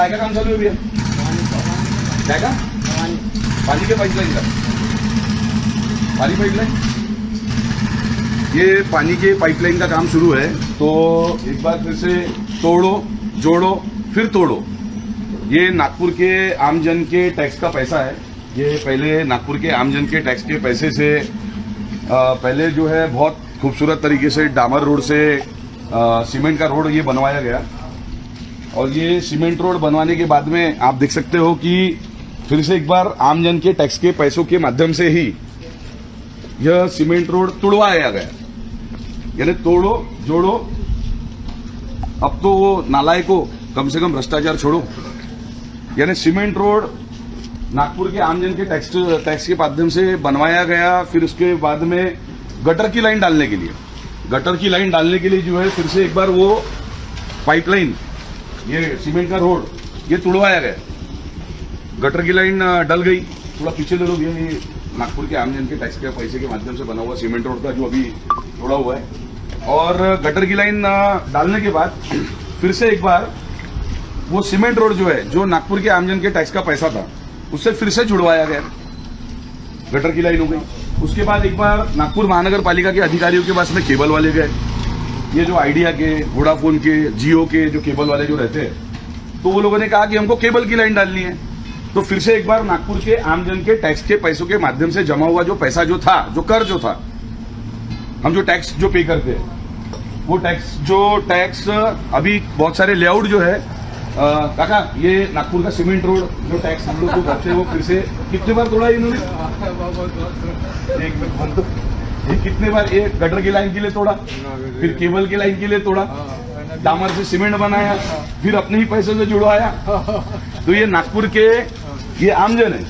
काय का काम चालू है भैया? काय का? पानी के पाइपलाइन का? पानी पाइपलाइन, ये पानी के पाइपलाइन का काम शुरू है। तो एक बार फिर से तोड़ो जोड़ो फिर तोड़ो, ये नागपुर के आमजन के टैक्स का पैसा है। ये पहले नागपुर के आमजन के टैक्स के पैसे से पहले जो है बहुत खूबसूरत तरीके से डामर रोड से सीमेंट का रोड ये बनवाया गया, और ये सीमेंट रोड बनवाने के बाद में आप देख सकते हो कि फिर से एक बार आमजन के टैक्स के पैसों के माध्यम से ही यह सीमेंट रोड तुड़वाया गया। यानी तोड़ो जोड़ो, अब तो वो नालायकों कम से कम भ्रष्टाचार छोड़ो। यानी सीमेंट रोड नागपुर के आमजन के टैक्स के माध्यम से बनवाया गया। फिर उसके बाद में गटर की लाइन डालने के लिए जो है फिर से एक बार वो पाइपलाइन, ये सीमेंट का रोड ये तुड़वाया गया। गटर की लाइन डल गई। थोड़ा पीछे ले लो, ये नागपुर के आमजन के टैक्स के पैसे के माध्यम से बना हुआ सीमेंट रोड का जो अभी तोड़ा हुआ है। और गटर की लाइन डालने के बाद फिर से एक बार वो सीमेंट रोड जो है, जो नागपुर के आमजन के टैक्स का पैसा था, उससे फिर से जुड़वाया गया। गटर की लाइन हो गई। उसके बाद एक बार नागपुर महानगर पालिका के अधिकारियों के पास में केबल वाले गए। ये जो आइडिया के, वोडाफोन के, जियो के जो केबल वाले जो रहते हैं, तो वो लोगों ने कहा कि हमको केबल की लाइन डालनी है। तो फिर से एक बार नागपुर के आमजन के टैक्स के पैसों के माध्यम से जमा हुआ जो पैसा जो था, जो कर जो था, हम जो टैक्स जो पे करते हैं, वो टैक्स अभी बहुत सारे लेआउट जो है काका, ये नागपुर का सीमेंट रोड जो टैक्स हम लोग जो करते हैं वो फिर से कितने बार तोड़ा इन्होंने? ये कितने बार? ये गटर की लाइन के लिए तोड़ा, फिर केबल की लाइन के लिए तोड़ा, डामर से सीमेंट बनाया, फिर अपने ही पैसे से जुड़वाया। तो ये नागपुर के ये आमजन है,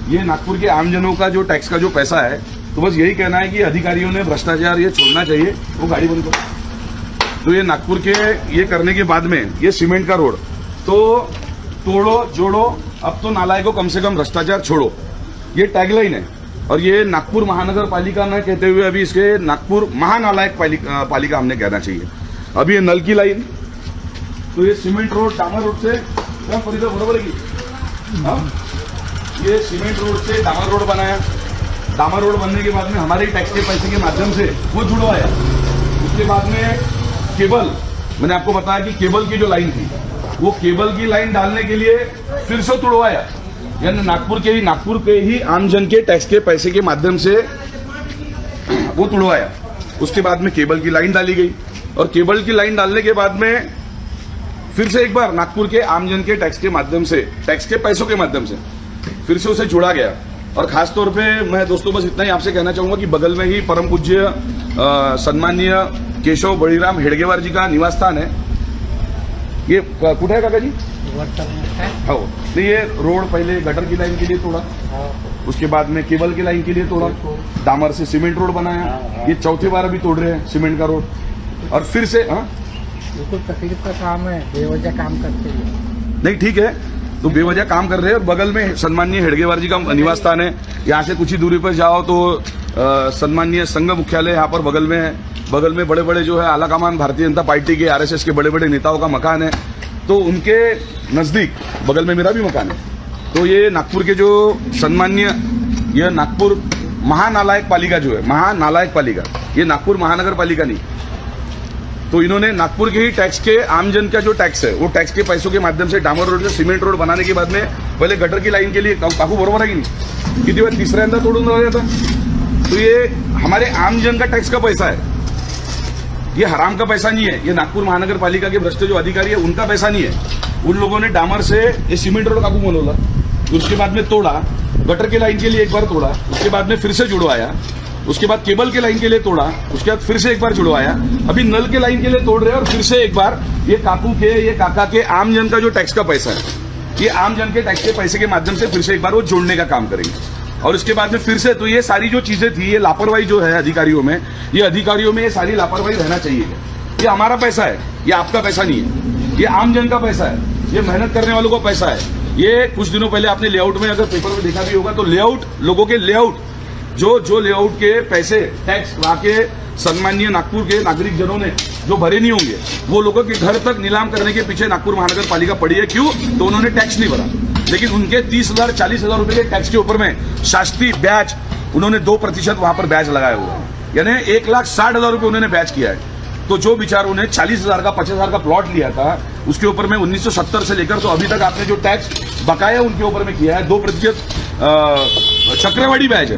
ये नागपुर के आमजनों का जो टैक्स का जो पैसा है। तो बस यही कहना है कि अधिकारियों ने भ्रष्टाचार ये छोड़ना चाहिए। वो गाड़ी बंद करो। तो ये नागपुर के ये करने के बाद में ये सीमेंट का रोड तो तोड़ो जोड़ो, अब तो नालायकों कम से कम भ्रष्टाचार छोड़ो, ये टैगलाइन है। और ये नागपुर महानगर पालिका न कहते हुए अभी इसके नागपुर महानालायक पालिका हमने कहना चाहिए। अभी ये नल की लाइन, तो ये सीमेंट रोड डामर रोड से बराबर है कि ये सीमेंट रोड से डामर रोड बनाया। डामर रोड बनने के बाद में हमारे टैक्स के पैसे के माध्यम से वो जुड़वाया। उसके बाद में केबल, मैंने आपको बताया कि केबल की जो लाइन थी, वो केबल की लाइन डालने के लिए फिर से तुड़वाया। यानी नागपुर के ही आमजन के टैक्स के पैसे के माध्यम से वो तुड़वाया। उसके बाद में केबल की लाइन डाली गई, और केबल की लाइन डालने के बाद में फिर से एक बार नागपुर के आमजन के टैक्स के माध्यम से, टैक्स के पैसों के माध्यम से फिर से उसे जोड़ा गया। और खास तौर पे मैं दोस्तों बस इतना ही आपसे कहना चाहूंगा कि बगल में ही परम पूज्य सम्माननीय केशव बळीराम हेडगेवार जी का निवास स्थान है। ये कुठे है काका जी? हो। तो ये रोड पहले गटर की लाइन के लिए तोड़ा, उसके बाद में केबल की लाइन के लिए तोड़ा, डामर से सीमेंट रोड बनाया। ये चौथी बार अभी तोड़ रहे हैं सीमेंट का रोड। और फिर से बिल्कुल तकलीफ का काम है, बेवजह काम करते हैं। नहीं ठीक है, तो बेवजह काम कर रहे हैं। और बगल में सम्माननीय हेडगेवार जी का निवास स्थान है। यहाँ से कुछ ही दूरी पर जाओ तो सम्माननीय संघ मुख्यालय यहाँ पर बगल में है। बगल में बड़े बड़े जो है आलाकमान भारतीय जनता पार्टी के, आरएसएस के बड़े बड़े नेताओं का मकान है। तो उनके नजदीक बगल में मेरा भी मकान है। तो ये नागपुर के जो सम्माननीय, यह नागपुर महानालायक पालिका जो है, महानालायक पालिका, ये नागपुर महानगर पालिका नहीं। तो इन्होंने नागपुर के ही टैक्स के, आमजन का जो टैक्स है, वो टैक्स के पैसों के माध्यम से डामर रोड से सीमेंट रोड बनाने के बाद में पहले गटर की लाइन के लिए, काकू बरोबर आहे की नाही, किती वेळ तिसऱ्यांदा तोडून राहिला था। तो ये हमारे आमजन का टैक्स का पैसा है, ये हराम का पैसा नहीं है। ये नागपुर महानगर पालिका के भ्रष्ट जो अधिकारी है उनका पैसा नहीं है। उन लोगों ने डामर से ये सीमेंट रोड काकू बनवला, उसके बाद में तोड़ा, गटर की लाइन के लिए एक बार तोड़ा, उसके बाद में फिर से जुड़वाया, उसके बाद केबल के लाइन के लिए तोड़ा, उसके बाद फिर से एक बार जुड़वाया, अभी नल के लाइन के लिए तोड़ रहे हैं। और फिर से एक बार ये काकू के, ये काका के आमजन का जो टैक्स का पैसा है, ये आमजन के टैक्स के पैसे के माध्यम से फिर से एक बार वो जोड़ने का काम करेंगे। और उसके बाद में फिर से, तो ये सारी जो चीजें थी, ये लापरवाही जो है अधिकारियों में, ये अधिकारियों में ये सारी लापरवाही रहना चाहिए। ये हमारा पैसा है, ये आपका पैसा नहीं है, ये आमजन का पैसा है, ये मेहनत करने वालों का पैसा है। ये कुछ दिनों पहले आपने लेआउट में अगर पेपर में देखा भी होगा, तो लेआउट, लोगों के लेआउट, जो लेआउट के पैसे टैक्स वहां के सम्माननीय नागपुर के नागरिक जनों ने जो भरे नहीं होंगे वो लोगों के घर तक नीलाम करने के पीछे नागपुर महानगर पालिका पड़ी है। क्यों? तो उन्होंने टैक्स नहीं भरा, लेकिन उनके 30,000 40,000 रुपए के टैक्स के ऊपर में शास्त्री ब्याज उन्होंने 2% वहां पर ब्याज लगाया हुआ है, यानी 1,60,000 रुपए उन्होंने ब्याज किया है। तो जो बेचारों ने 40,000 का 50,000 का प्लॉट लिया था उसके ऊपर में 1970 से लेकर तो अभी तक आपने जो टैक्स बकाया उनके ऊपर में किया है 2% चक्रवाड़ी ब्याज है,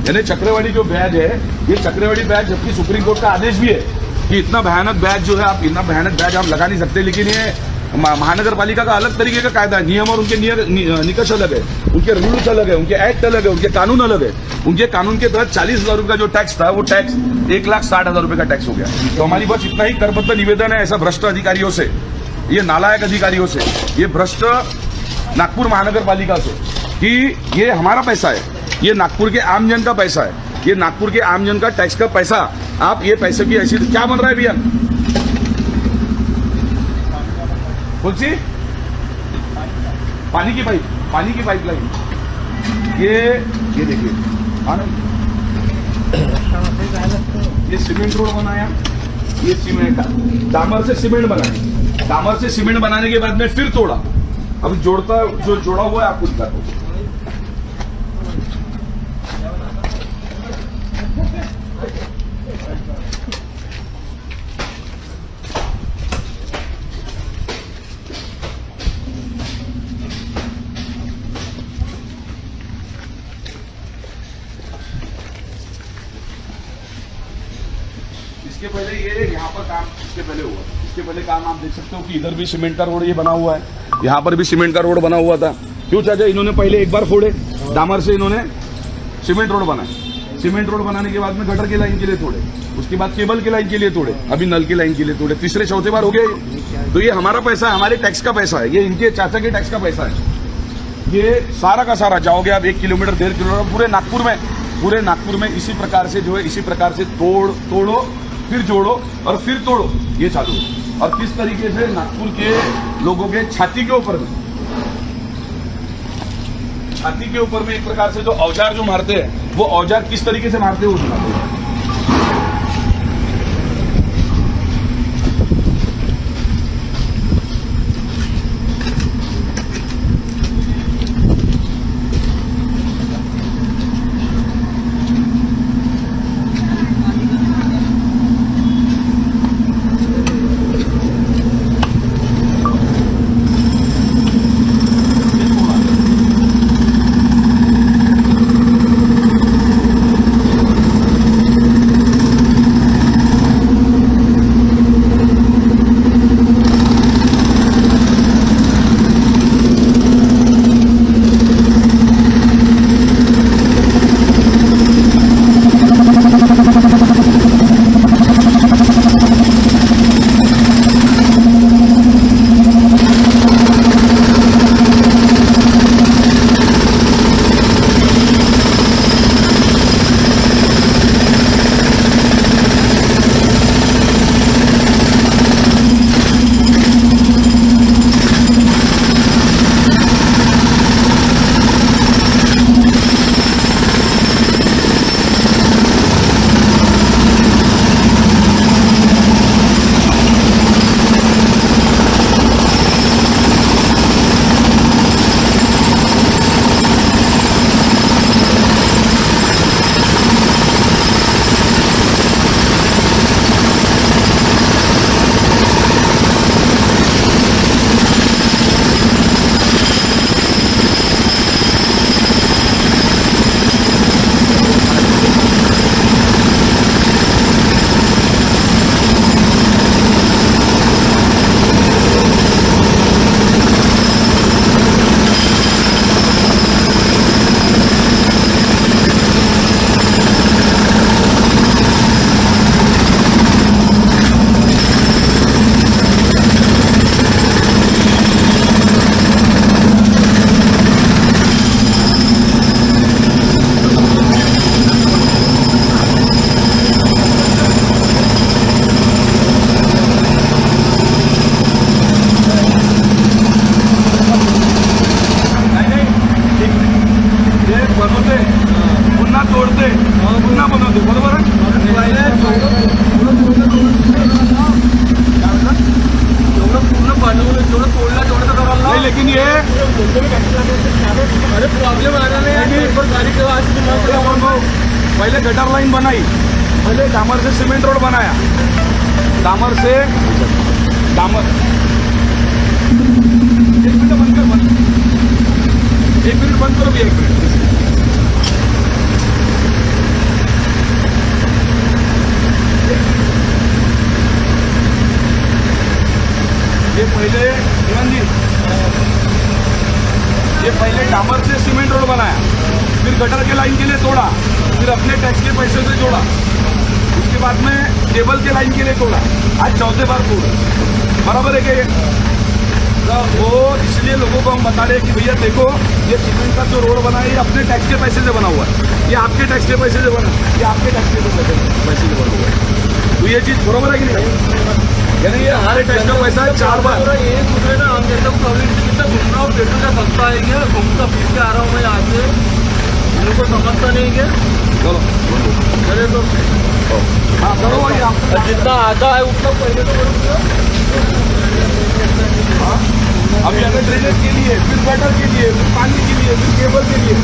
यानी चक्रवाड़ी जो ब्याज है ये चक्रवाड़ी ब्याज, जबकि सुप्रीम कोर्ट का आदेश भी है कि इतना भयानक ब्याज जो है आप इतना भयानक ब्याज आप लगा नहीं सकते, लेकिन ये महानगर पालिका का अलग तरीके का कायदा है, नियम और उनके निकष अलग है, उनके रूल्स अलग है, उनके एक्ट अलग है, उनके कानून अलग है। उनके कानून के तहत 40,000 रुपए का जो टैक्स था वो टैक्स 1,60,000 रुपए का टैक्स हो गया। तो हमारी बस इतना ही करबद्ध निवेदन है ऐसा भ्रष्ट अधिकारियों से, ये नालायक अधिकारियों से, ये भ्रष्ट नागपुर महानगर पालिका से कि ये हमारा पैसा है, ये नागपुर के आमजन का पैसा है, ये नागपुर के आमजन का टैक्स का पैसा, आप ये पैसे की ऐसी क्या बन रहा है भैया? कौन सी? पानी की पाइपलाइन, ये देखिए, ये सीमेंट रोड बनाया, ये सीमेंट डामर से सीमेंट बनाया, डामर से सीमेंट बनाने के बाद में फिर तोड़ा, अब जोड़ा हुआ है आपको दिखाता हूं। इसके पहले ये यहाँ पर काम इसके पहले हुआ, इसके पहले काम आप देख सकते हो कि इधर भी सीमेंट का रोड ये बना हुआ है, यहाँ पर भी सीमेंट का रोड बना हुआ था। क्यों चाचा? इन्होंने पहले एक बार फोड़े, डामर से इन्होंने सीमेंट रोड बनाए, सीमेंट रोड बनाने के बाद में गटर की लाइन के लिए तोड़े, उसके बाद केबल की लाइन के लिए तोड़े, अभी नल की लाइन के लिए तोड़े, तीसरे चौथे बार हो गए। तो ये हमारा पैसा है, हमारे टैक्स का पैसा है, ये इनके चाचा के टैक्स का पैसा है। ये सारा का सारा जाओगे आप 1 किलोमीटर 1.5 किलोमीटर पूरे नागपुर में इसी प्रकार से जो है, इसी प्रकार से तोड़ो फिर जोड़ो और फिर तोड़ो, ये चालू है। और किस तरीके से नागपुर के लोगों के छाती के ऊपर में एक प्रकार से जो औजार जो मारते हैं वो औजार किस तरीके से मारते हैं वो सुनाते हैं। अरे प्रॉब्लम आ रहा है नहीं, पर गाड़ी के आज पहले गटर लाइन बनाई, पहले डामर से सीमेंट रोड बनाया, डामर से डामर। एक मिनट बंद कर, एक मिनट बंद करो भैया, एक मिनट। ये पहले जीवन जी, ये पहले डामर से सीमेंट रोड बनाया, फिर गटर के लाइन के लिए तोड़ा, फिर अपने टैक्स के पैसे से जोड़ा, उसके बाद में केबल के लाइन के लिए तोड़ा, आज चौथे बार तोड़ा। बराबर है क्या ये? तो वो इसलिए लोगों को हम बता रहे हैं कि भैया देखो, ये सीमेंट का जो रोड बना है ये अपने टैक्स के पैसे से बना हुआ है, ये आपके टैक्स के पैसे से बना, ये आपके टैक्स के पैसे से बना हुआ है। तो ये चीज़ बरोबर है कि नहीं? यानी ये हमारे टैक्स का पैसा है 4 बार। ये दूसरे ना हम जनता को पब्लिक से कितना घूम रहा हूँ, पेट्रोल का सस्ता है क्या, घूमता फिर के आ रहा हूँ मैं यहाँ से, इन लोग को समझता नहीं क्या। चलो चले तो हाँ करो भाई आप। जितना आता है उतना पहले तो अभी अगर ड्रेनेज के लिए, फिर गटर के लिए, फिर पानी के लिए, फिर केबल के लिए,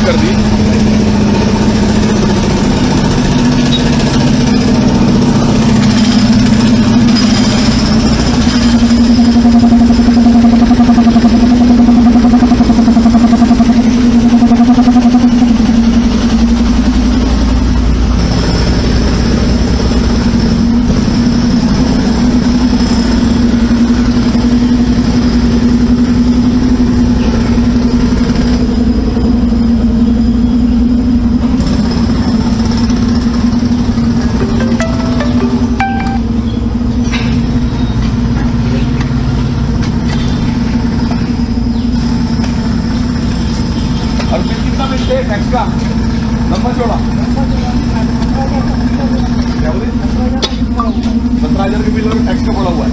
कर दी। और फिर कितना मिलते हैं टैक्स का लंबा चौड़ा? क्या बोले? 17,000 के बिल और टैक्स का पड़ा हुआ है।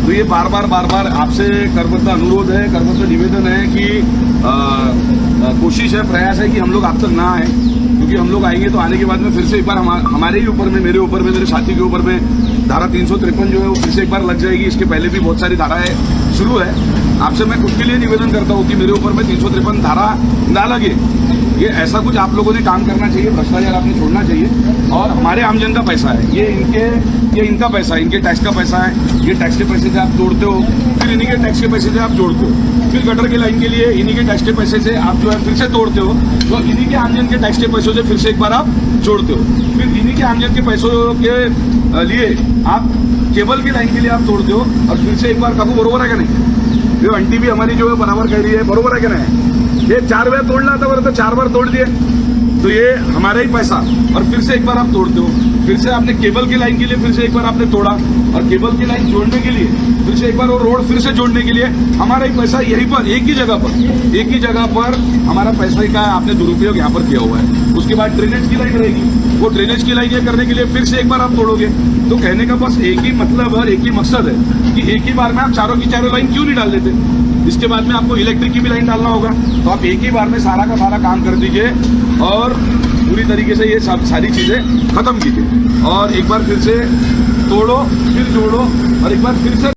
तो ये बार बार आपसे करबद्ध अनुरोध है, करबद्ध निवेदन है कि कोशिश है, प्रयास है कि हम लोग आप तक ना आए, क्योंकि हम लोग आएंगे तो आने के बाद में फिर से एक बार हमारे ही ऊपर में, मेरे ऊपर में, मेरे साथी के ऊपर में धारा 353 जो है वो फिर से एक बार लग जाएगी। इसके पहले भी बहुत सारी धाराएं शुरू है। आपसे मैं खुद के लिए निवेदन करता हूँ कि मेरे ऊपर में 353 धारा ना लगे। ये ऐसा कुछ आप लोगों ने काम करना चाहिए, भ्रष्टाचार आपने छोड़ना चाहिए। और हमारे आमजन का पैसा है ये इनका पैसा है, इनके टैक्स का पैसा है। ये टैक्स के पैसे से आप जोड़ते हो, फिर इन्हीं के टैक्स के पैसे से आप जोड़ते हो, फिर गटर की लाइन के लिए इन्हीं के टैक्स के पैसे से आप जो है फिर से तोड़ते हो, तो इन्हीं के आमजन के टैक्स के पैसों से फिर से एक बार आप जोड़ते हो, फिर इन्हीं के आमजन के पैसों के लिए आप केबल की लाइन के लिए आप तोड़ते हो, और फिर से एक बार काकू बरोबर है क्या नहीं? ये आंटी भी हमारी जो है बराबर कह रही है, बरोबर है क्या नहीं? ये 4 बार तोड़ना था, तो 4 बार तोड़ दिए, तो ये हमारा ही पैसा। और फिर से एक बार आप तोड़ते हो, फिर से आपने केबल की लाइन के लिए फिर से एक बार आपने तोड़ा, और केबल की लाइन जोड़ने के लिए फिर से एक बार, और रोड फिर से जोड़ने के लिए हमारा ही पैसा यहीं पर एक ही जगह पर हमारा पैसा ही का आपने दुरुपयोग यहाँ पर किया हुआ है। उसके बाद ड्रेनेज की लाइन रहेगी, वो ड्रेनेज की लाइन ये करने के लिए फिर से एक बार आप तोड़ोगे। तो कहने का बस एक ही मतलब और एक ही मकसद है कि एक ही बार में आप चारों की चारों लाइन क्यों नहीं डाल देते? इसके बाद में आपको इलेक्ट्रिक की भी लाइन डालना होगा, तो आप एक ही बार में सारा का सारा काम कर दीजिए और पूरी तरीके से ये सब सारी चीज़ें खत्म कीजिए। और एक बार फिर से तोड़ो, फिर जोड़ो, और एक बार फिर से